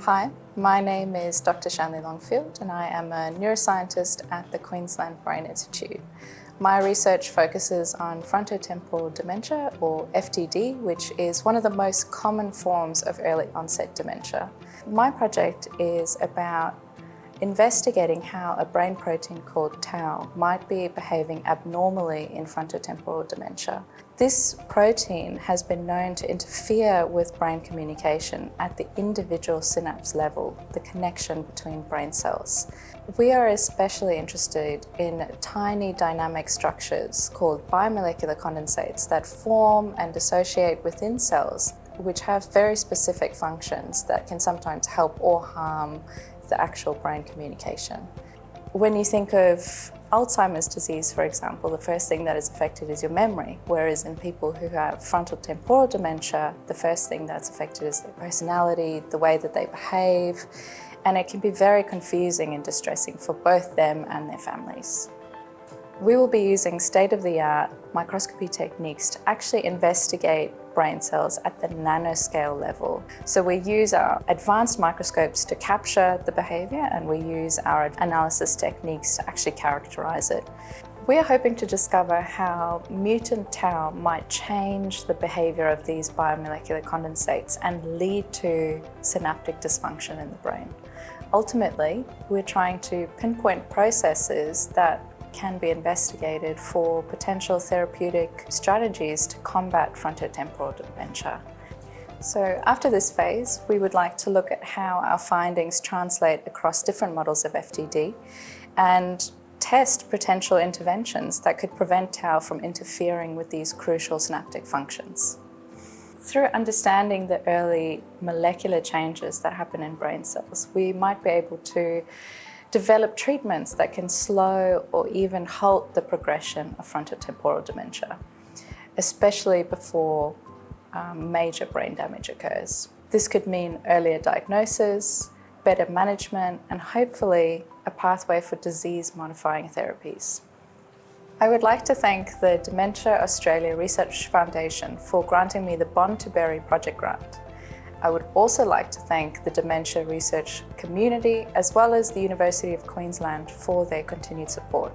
Hi, my name is Dr. Shanley Longfield and I am a neuroscientist at the Queensland Brain Institute. My research focuses on frontotemporal dementia, or FTD, which is one of the most common forms of early onset dementia. My project is about investigating how a brain protein called tau might be behaving abnormally in frontotemporal dementia. This protein has been known to interfere with brain communication at the individual synapse level, the connection between brain cells. We are especially interested in tiny dynamic structures called biomolecular condensates that form and dissociate within cells, which have very specific functions that can sometimes help or harm the actual brain communication. When you think of Alzheimer's disease, for example, the first thing that is affected is your memory, whereas in people who have frontotemporal dementia, the first thing that's affected is their personality, the way that they behave, and it can be very confusing and distressing for both them and their families. We will be using state-of-the-art microscopy techniques to actually investigate brain cells at the nanoscale level. So we use our advanced microscopes to capture the behaviour, and we use our analysis techniques to actually characterise it. We are hoping to discover how mutant tau might change the behaviour of these biomolecular condensates and lead to synaptic dysfunction in the brain. Ultimately, we're trying to pinpoint processes that can be investigated for potential therapeutic strategies to combat frontotemporal dementia. So after this phase, we would like to look at how our findings translate across different models of FTD and test potential interventions that could prevent tau from interfering with these crucial synaptic functions. Through understanding the early molecular changes that happen in brain cells, we might be able to develop treatments that can slow or even halt the progression of frontotemporal dementia, especially before major brain damage occurs. This could mean earlier diagnosis, better management, and hopefully a pathway for disease-modifying therapies. I would like to thank the Dementia Australia Research Foundation for granting me the Bond to Berry project grant. I would also like to thank the dementia research community as well as the University of Queensland for their continued support.